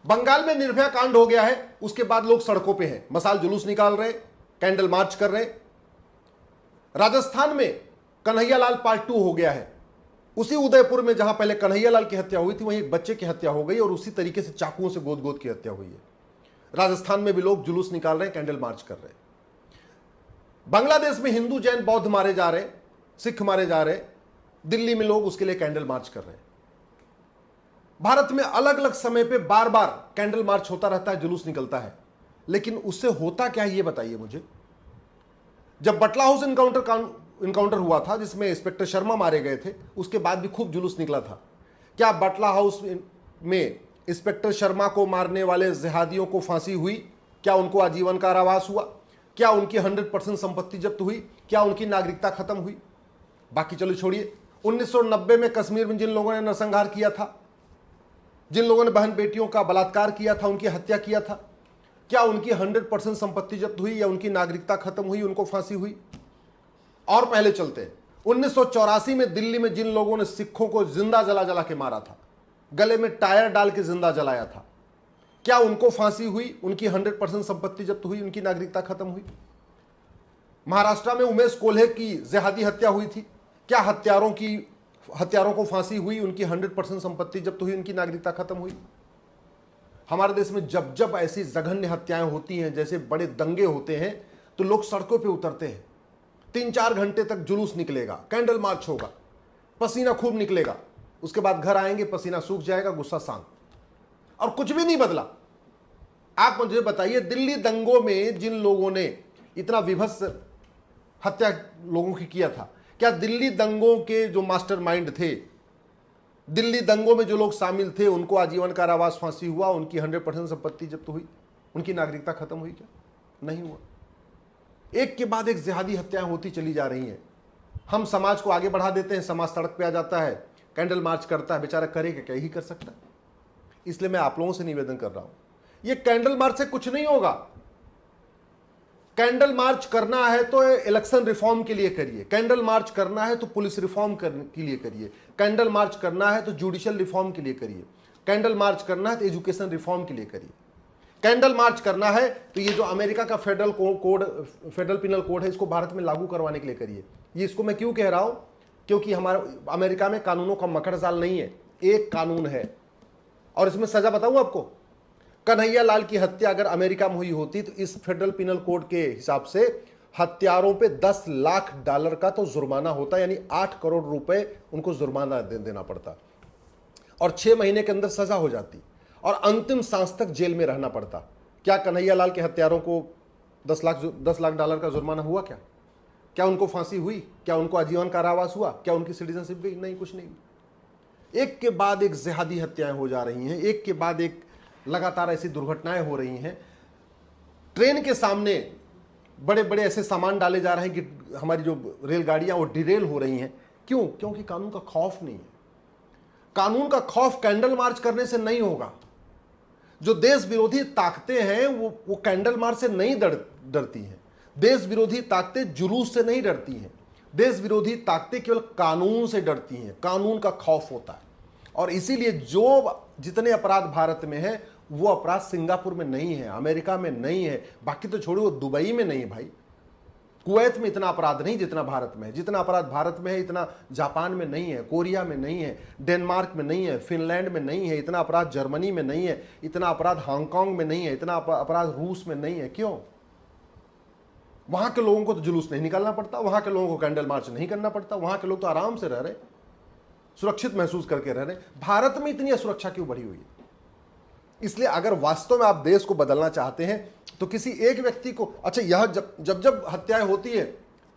बंगाल में निर्भया कांड हो गया है, उसके बाद लोग सड़कों पे हैं, मसाल जुलूस निकाल रहे, कैंडल मार्च कर रहे। राजस्थान में कन्हैयालाल पार्ट 2 हो गया है। उसी उदयपुर में जहां पहले कन्हैयालाल की हत्या हुई थी, वहीं एक बच्चे की हत्या हो गई और उसी तरीके से चाकुओं से गोद गोद की हत्या हुई है। राजस्थान में भी लोग जुलूस निकाल रहे हैं, कैंडल मार्च कर रहे हैं। बांग्लादेश में हिंदू जैन बौद्ध मारे जा रहे, सिख मारे जा रहे, दिल्ली में लोग उसके लिए कैंडल मार्च कर रहे हैं। भारत में अलग अलग समय पे बार बार कैंडल मार्च होता रहता है, जुलूस निकलता है, लेकिन उससे होता क्या है ये बताइए मुझे। जब बटला हाउस इनकाउंटर हुआ था, जिसमें इंस्पेक्टर शर्मा मारे गए थे, उसके बाद भी खूब जुलूस निकला था। क्या बटला हाउस में इंस्पेक्टर शर्मा को मारने वाले जिहादियों को फांसी हुई? क्या उनको आजीवन कारावास हुआ? क्या उनकी 100% संपत्ति जब्त हुई? क्या उनकी नागरिकता खत्म हुई? बाकी चलो छोड़िए, 1990 में कश्मीर में जिन लोगों ने नरसंहार किया था, जिन लोगों ने बहन बेटियों का बलात्कार किया था, उनकी हत्या किया था, क्या उनकी 100% संपत्ति जब्त हुई या उनकी नागरिकता खत्म हुई, उनको फांसी हुई? और पहले चलते हैं, 1984 में दिल्ली में जिन लोगों ने सिखों को जिंदा जला जला के मारा था, गले में टायर डाल के जिंदा जलाया था, क्या उनको फांसी हुई? उनकी 100% संपत्ति जब्त हुई, उनकी नागरिकता खत्म हुई? महाराष्ट्र में उमेश कोल्हे की जिहादी हत्या हुई थी, क्या हत्यारों को फांसी हुई? उनकी 100% संपत्ति जब्त हुई, उनकी नागरिकता खत्म हुई? हमारे देश में जब जब ऐसी जघन्य हत्याएं होती हैं, जैसे बड़े दंगे होते हैं, तो लोग सड़कों पे उतरते हैं। 3-4 घंटे तक जुलूस निकलेगा, कैंडल मार्च होगा, पसीना खूब निकलेगा, उसके बाद घर आएंगे, पसीना सूख जाएगा, गुस्सा शांत, और कुछ भी नहीं बदला। आप मुझे बताइए, दिल्ली दंगों में जिन लोगों ने इतना विभत्स हत्या लोगों की किया था, क्या दिल्ली दंगों के जो मास्टरमाइंड थे, दिल्ली दंगों में जो लोग शामिल थे, उनको आजीवन कारावास फांसी हुआ? उनकी 100% संपत्ति जब्त हुई? उनकी नागरिकता खत्म हुई? क्या नहीं हुआ। एक के बाद एक जिहादी हत्याएं होती चली जा रही हैं। हम समाज को आगे बढ़ा देते हैं, समाज सड़क पे आ जाता है, कैंडल मार्च करता है, बेचारा करेगा क्या, ही कर सकता है। इसलिए मैं आप लोगों से निवेदन कर रहा हूं, ये कैंडल मार्च से कुछ नहीं होगा। कैंडल मार्च करना है तो इलेक्शन रिफॉर्म के लिए करिए, कैंडल मार्च करना है तो पुलिस रिफॉर्म के लिए करिए, कैंडल मार्च करना है तो जुडिशियल रिफॉर्म के लिए करिए, कैंडल मार्च करना है तो एजुकेशन रिफॉर्म के लिए करिए, कैंडल मार्च करना है तो ये जो अमेरिका का फेडरल पिनल कोड है, इसको भारत में लागू करवाने के लिए करिए। ये इसको मैं क्यों कह रहा हूं, क्योंकि हमारे अमेरिका में कानूनों का मकड़ जाल नहीं है, एक कानून है, और इसमें सजा बताऊं आपको। कन्हैयालाल की हत्या अगर अमेरिका में हुई होती तो इस फेडरल पिनल कोड के हिसाब से हत्यारों पे $10 लाख का तो जुर्माना होता, यानी 8 करोड़ रुपए उनको जुर्माना देना पड़ता, और 6 महीने के अंदर सजा हो जाती, और अंतिम सांस तक जेल में रहना पड़ता। क्या कन्हैयालाल के हत्यारों को $10 लाख का जुर्माना हुआ? क्या उनको फांसी हुई? क्या उनको आजीवन कारावास हुआ? क्या उनकी सिटीजनशिप गई? नहीं, कुछ नहीं। एक के बाद एक जिहादी हत्याएं हो जा रही हैं, एक के बाद एक लगातार ऐसी दुर्घटनाएं हो रही हैं। ट्रेन के सामने बड़े बड़े ऐसे सामान डाले जा रहे हैं कि हमारी जो रेलगाड़ियां वो डिरेल हो रही हैं। क्यों? क्योंकि कानून का खौफ नहीं है। कानून का खौफ कैंडल मार्च करने से नहीं होगा। जो देश विरोधी ताकतें हैं वो कैंडल मार्च से नहीं डरती हैं। देश विरोधी ताकतें जुलूस से नहीं डरती हैं। देश विरोधी ताकतें केवल कानून से डरती हैं, कानून का खौफ होता है। और इसीलिए जो जितने अपराध भारत में है, वो अपराध सिंगापुर में नहीं है, अमेरिका में नहीं है, बाकी तो छोड़ो, दुबई में नहीं है भाई, कुवैत में इतना अपराध नहीं जितना भारत में है। जितना अपराध भारत में है इतना जापान में नहीं है, कोरिया में नहीं है, डेनमार्क में नहीं है, फिनलैंड में नहीं है, इतना अपराध जर्मनी में नहीं है, इतना अपराध हांगकांग में नहीं है, इतना अपराध रूस में नहीं है। क्यों? वहां के लोगों को तो जुलूस नहीं निकालना पड़ता, वहां के लोगों को कैंडल मार्च नहीं करना पड़ता, वहां के लोग तो आराम से रह रहे, सुरक्षित महसूस करके रह रहे। भारत में इतनी असुरक्षा क्यों बढ़ी हुई है? इसलिए अगर वास्तव में आप देश को बदलना चाहते हैं तो किसी एक व्यक्ति को, अच्छा, यह जब हत्याएं होती है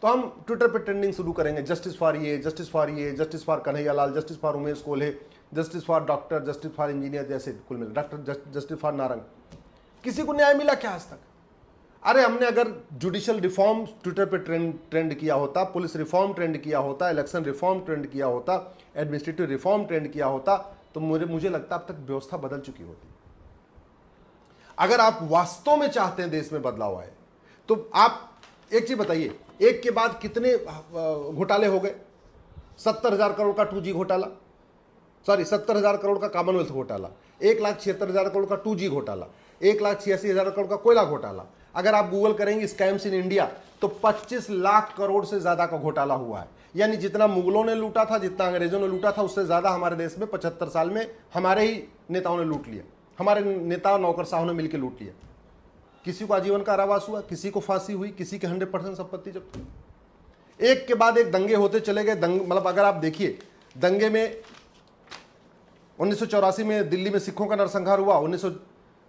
तो हम ट्विटर पे ट्रेंडिंग शुरू करेंगे, जस्टिस फॉर ये, जस्टिस फॉर ये, justice for Kanhaiyalal, justice for Umesh Kolhe, justice for doctor, justice for engineer, जैसे कुल मिले डॉक्टर, जस्टिस फॉर नारंग। किसी को न्याय मिला क्या आज तक? अरे हमने अगर जुडिशियल रिफॉर्म ट्विटर पे ट्रेंड किया होता, पुलिस रिफॉर्म ट्रेंड किया होता, इलेक्शन रिफॉर्म ट्रेंड किया होता, एडमिनिस्ट्रेटिव रिफॉर्म ट्रेंड किया होता, तो मुझे लगता अब तक व्यवस्था बदल चुकी होती। अगर आप वास्तव में चाहते हैं देश में बदलाव आए, तो आप एक चीज बताइए, एक के बाद कितने घोटाले हो गए? 70,000 करोड़ का 2G घोटाला, सॉरी 70,000 करोड़ का कॉमनवेल्थ घोटाला, 1,76,000 करोड़ का 2G घोटाला, 1,86,000 करोड़ का कोयला घोटाला। अगर आप गूगल करेंगे स्कैम्स इन इंडिया तो 25 लाख करोड़ से ज्यादा का घोटाला हुआ है। यानी जितना मुगलों ने लूटा था, जितना अंग्रेजों ने लूटा था, उससे ज्यादा हमारे देश में 75 साल में हमारे ही नेताओं ने लूट लिया, हमारे नेता नौकरशाहों ने मिलकर लूट लिया। किसी को आजीवन कारावास हुआ, किसी को फांसी हुई, किसी की 100% संपत्ति जब्त हुई। एक के बाद एक दंगे होते चले गए। मतलब अगर आप देखिए, दंगे में 1984 में दिल्ली में सिखों का नरसंहार हुआ,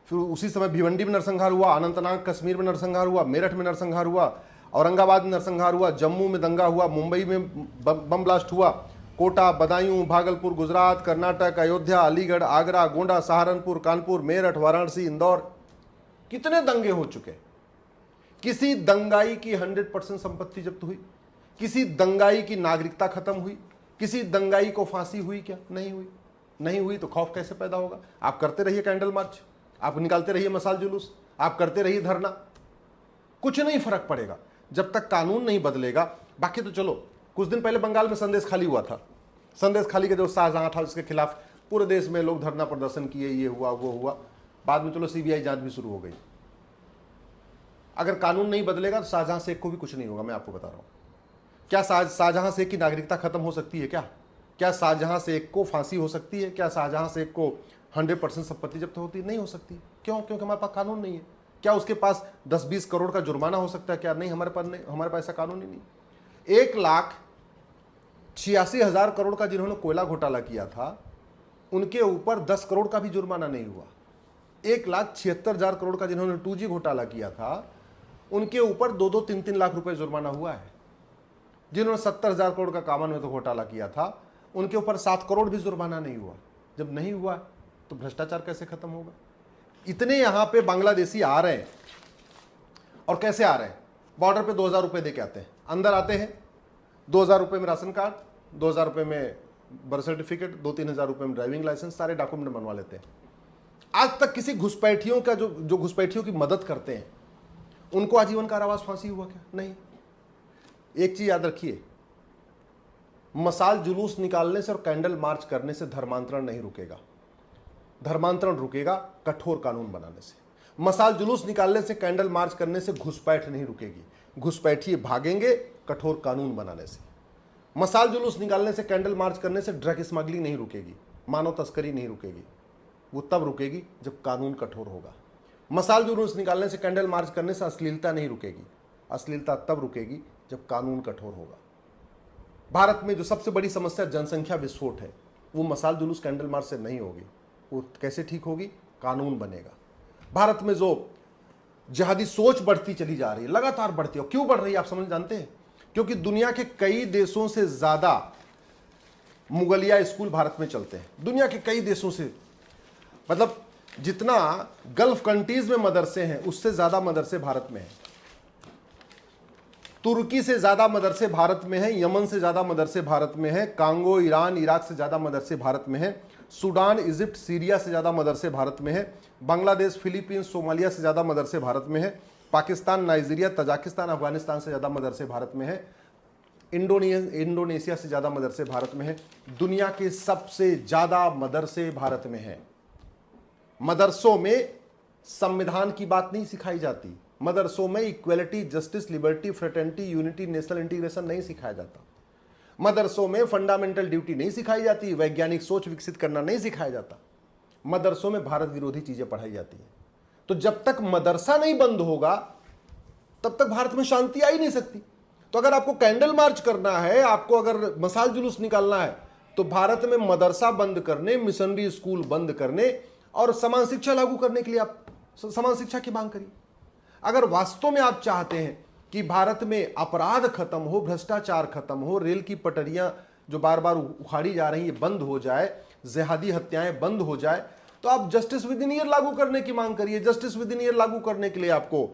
फिर उसी समय भिवंडी में नरसंहार हुआ, अनंतनाग कश्मीर में नरसंहार हुआ, मेरठ में नरसंहार हुआ, औरंगाबाद में नरसंहार हुआ, जम्मू में दंगा हुआ, मुंबई में बम ब्लास्ट हुआ, कोटा, बदायूं, भागलपुर, गुजरात, कर्नाटक, अयोध्या, अलीगढ़, आगरा, गोंडा, सहारनपुर, कानपुर, मेरठ, वाराणसी, इंदौर, कितने दंगे हो चुके। किसी दंगाई की 100% संपत्ति जब्त हुई? किसी दंगाई की नागरिकता खत्म हुई? किसी दंगाई को फांसी हुई? क्या नहीं हुई? नहीं हुई तो खौफ कैसे पैदा होगा? आप करते रहिए कैंडल मार्च, आप निकालते रहिए मसाल जुलूस, आप करते रहिए धरना, कुछ नहीं फर्क पड़ेगा जब तक कानून नहीं बदलेगा। बाकी तो चलो, कुछ दिन पहले बंगाल में संदेश खाली हुआ था। संदेश खाली का जो शाहजहां था उसके खिलाफ पूरे देश में लोग धरना प्रदर्शन किए, ये हुआ वो हुआ, बाद में चलो सीबीआई जांच भी शुरू हो गई। अगर कानून नहीं बदलेगा तो शाहजहां शेख को भी कुछ नहीं होगा, मैं आपको बता रहा हूं। क्या शाहजहां शेख की नागरिकता खत्म हो सकती है? क्या शाहजहां शेख को फांसी हो सकती है? क्या शाहजहां शेख को 100% संपत्ति जब्त होती है? नहीं हो सकती। क्यों? क्योंकि हमारे पास कानून नहीं है। क्या उसके पास 10-20 करोड़ का जुर्माना हो सकता है? क्या नहीं, हमारे पास नहीं, हमारे पास ऐसा कानून ही नहीं। 1,86,000 करोड़ का जिन्होंने कोयला घोटाला किया था उनके ऊपर 10 करोड़ का भी जुर्माना नहीं हुआ। 1,76,000 करोड़ का जिन्होंने 2G घोटाला किया था उनके ऊपर 2-2, 3-3 लाख रुपए जुर्माना हुआ है। जिन्होंने 70,000 करोड़ का कामनवेल्थ घोटाला किया था उनके ऊपर 7 करोड़ भी जुर्माना नहीं हुआ। जब नहीं हुआ तो भ्रष्टाचार कैसे खत्म होगा? इतने यहां पे बांग्लादेशी आ रहे हैं, और कैसे आ रहे हैं? बॉर्डर पे 2,000 रुपए दे के आते हैं, अंदर आते हैं 2,000 रुपए में राशन कार्ड, 2,000 रुपए में बर्थ सर्टिफिकेट, 2-3 हजार रुपए में ड्राइविंग लाइसेंस, सारे डॉक्यूमेंट बनवा लेते हैं। आज तक किसी घुसपैठियों का जो घुसपैठियों की मदद करते हैं उनको आजीवन कारावास फांसी हुआ क्या? नहीं। एक चीज याद रखिए, मसाल जुलूस निकालने से और कैंडल मार्च करने से धर्मांतरण नहीं रुकेगा। धर्मांतरण रुकेगा कठोर कानून बनाने से। मसाल जुलूस निकालने से, कैंडल मार्च करने से घुसपैठ नहीं रुकेगी। घुसपैठिए भागेंगे कठोर कानून बनाने से। मसाल जुलूस निकालने से, कैंडल मार्च करने से ड्रग स्मगलिंग नहीं रुकेगी, मानव तस्करी नहीं रुकेगी। वो तब रुकेगी जब कानून कठोर होगा। मसाल जुलूस निकालने से, कैंडल मार्च करने से अश्लीलता नहीं रुकेगी। अश्लीलता तब रुकेगी जब कानून कठोर होगा। भारत में जो सबसे बड़ी समस्या जनसंख्या विस्फोट है, वो मसाल जुलूस कैंडल मार्च से नहीं होगी। वो कैसे ठीक होगी? कानून बनेगा। भारत में जो जिहादी सोच बढ़ती चली जा रही है, लगातार बढ़ती है, क्यों बढ़ रही है आप समझ जानते हैं? क्योंकि दुनिया के कई देशों से ज्यादा मुगलिया स्कूल भारत में चलते हैं। दुनिया के कई देशों से, मतलब जितना गल्फ कंट्रीज में मदरसे हैं उससे ज्यादा मदरसे भारत में हैं। तुर्की से ज्यादा मदरसे भारत में हैं, यमन से ज्यादा मदरसे भारत में हैं, कांगो, ईरान, इराक से ज्यादा मदरसे भारत में हैं, सूडान, इजिप्ट, सीरिया से ज्यादा मदरसे भारत में हैं, बांग्लादेश, फिलीपींस, सोमालिया से ज्यादा मदरसे भारत में हैं, पाकिस्तान, नाइजीरिया, तजाकिस्तान, अफगानिस्तान से ज्यादा मदरसे भारत में हैं, इंडोनेशिया से ज्यादा मदरसे भारत में हैं। दुनिया के सबसे ज्यादा मदरसे भारत में हैं। मदरसों में संविधान की बात नहीं सिखाई जाती। मदरसों में equality, justice, liberty, fraternity, unity, national integration नहीं सिखाया जाता। मदरसों में फंडामेंटल ड्यूटी नहीं सिखाई जाती, वैज्ञानिक सोच विकसित करना नहीं सिखाया जाता। मदरसों में भारत विरोधी चीजें पढ़ाई जाती हैं। तो जब तक मदरसा नहीं बंद होगा तब तक भारत में शांति आ ही नहीं सकती। तो अगर आपको कैंडल मार्च करना है, आपको अगर मसाल जुलूस निकालना है, तो भारत में मदरसा बंद करने, मिशनरी स्कूल बंद करने और समान शिक्षा लागू करने के लिए आप समान शिक्षा की मांग करिए। अगर वास्तव में आप चाहते हैं कि भारत में अपराध खत्म हो, भ्रष्टाचार खत्म हो, रेल की पटरियां जो बार बार उखाड़ी जा रही है बंद हो जाए, जिहादी हत्याएं बंद हो जाए, तो आप जस्टिस विद इन ईयर लागू करने की मांग करिए। जस्टिस विद इन ईयर लागू करने के लिए आपको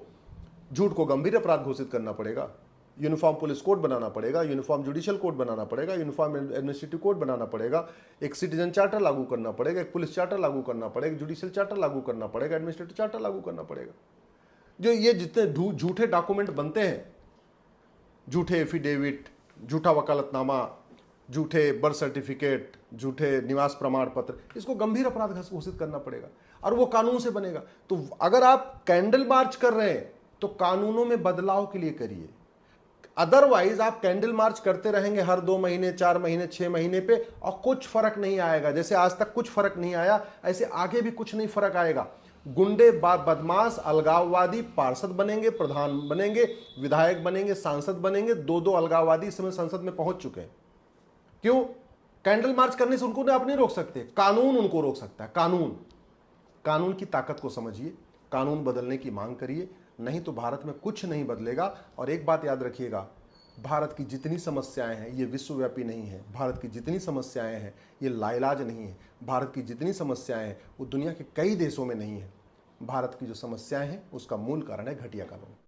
झूठ को गंभीर अपराध घोषित करना पड़ेगा, यूनिफॉर्म पुलिस कोड बनाना पड़ेगा, यूनिफॉर्म जुडिशियल कोड बनाना पड़ेगा, यूनिफॉर्म एडमिनिस्ट्रेटिव कोड बनाना पड़ेगा, एक सिटीजन चार्टर लागू करना पड़ेगा, एक पुलिस चार्टर लागू करना पड़ेगा, जुडिशियल चार्टर लागू करना पड़ेगा, एडमिनिस्ट्रेटिव चार्टर लागू करना पड़ेगा। जो ये जितने झूठे डॉक्यूमेंट बनते हैं, झूठे एफिडेविट, झूठा वकालतनामा, झूठे बर्थ सर्टिफिकेट, झूठे निवास प्रमाण पत्र, इसको गंभीर अपराध घोषित करना पड़ेगा और वो कानून से बनेगा। तो अगर आप कैंडल मार्च कर रहे हैं तो कानूनों में बदलाव के लिए करिए, अदरवाइज आप कैंडल मार्च करते रहेंगे हर 2 महीने, 4 महीने, 6 महीने पे और कुछ फर्क नहीं आएगा। जैसे आज तक कुछ फर्क नहीं आया, ऐसे आगे भी कुछ नहीं फर्क आएगा। गुंडे, बदमाश, अलगाववादी पार्षद बनेंगे, प्रधान बनेंगे, विधायक बनेंगे, सांसद बनेंगे। 2-2 अलगाववादी इस समय संसद में पहुंच चुके हैं। क्यों? कैंडल मार्च करने से उनको आप नहीं रोक सकते, कानून उनको रोक सकता है। कानून की ताकत को समझिए, कानून बदलने की मांग करिए, नहीं तो भारत में कुछ नहीं बदलेगा। और एक बात याद रखिएगा, भारत की जितनी समस्याएं हैं ये विश्वव्यापी नहीं है। भारत की जितनी समस्याएं हैं ये लाइलाज नहीं है। भारत की जितनी समस्याएं हैं वो दुनिया के कई देशों में नहीं है। भारत की जो समस्याएं हैं उसका मूल कारण है घटिया कानून।